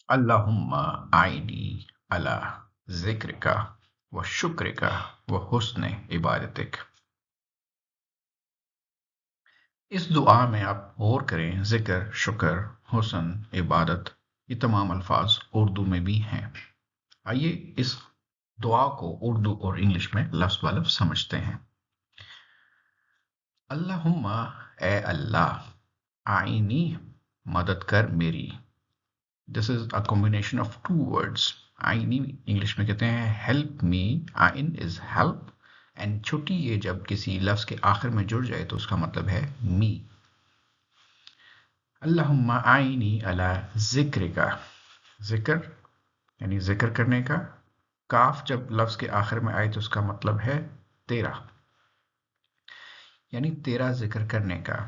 اللهم أعني على ذكرك وشكرك وحسن عبادتك. اس دعا میں آپ غور کریں، ذکر، شکر، حسن، عبادت، یہ تمام الفاظ اردو میں بھی ہیں. آئیے اس دعا کو اردو اور انگلش میں لفظ بہ لفظ سمجھتے ہیں. اللہم، اے اللہ، آئینی، مدد کر میری. دس از اے combination of two words. آئینی انگلش میں کہتے ہیں ہیلپ می. آئین از ہیلپ اینڈ چھوٹی یہ جب کسی لفظ کے آخر میں جڑ جائے تو اس کا مطلب ہے می. اللہم آئینی علی ذکر کا، ذکر یعنی ذکر کرنے کا. کاف جب لفظ کے آخر میں آئے تو اس کا مطلب ہے تیرا، یعنی تیرا ذکر کرنے کا.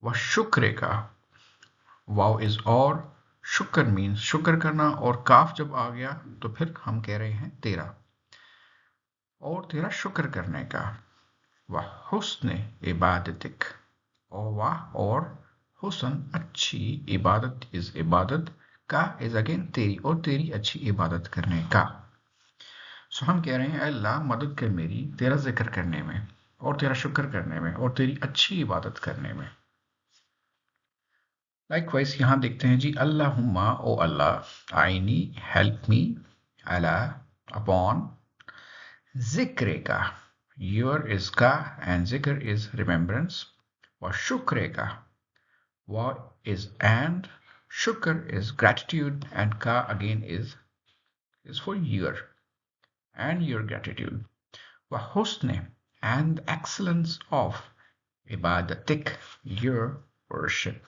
وہ شکر کا، واو از اور، شکر مینز شکر کرنا، اور کاف جب آ گیا تو پھر ہم کہہ رہے ہیں تیرا، اور تیرا شکر کرنے کا. وہ حسن عبادتک، اور واہ اور حسن اچھی، عبادت از عبادت، کا از اگین تیری، اور تیری اچھی عبادت کرنے کا. سو ہم کہہ رہے ہیں اے اللہ مدد کر میری تیرا ذکر کرنے میں، اور تیرا شکر کرنے میں، اور تیری اچھی عبادت کرنے میں. لائک وائز یہاں دیکھتے ہیں جی، اللہم او اللہ، آئینی ہیلپ می، اللہ اپون، ذکر کا، یور از کا اینڈ ذکر از ریمبرنس، و شکر کا، و از اینڈ، شکر از gratitude اینڈ کا again is for your and your gratitude. و حسن and excellence of عبادتک, your worship.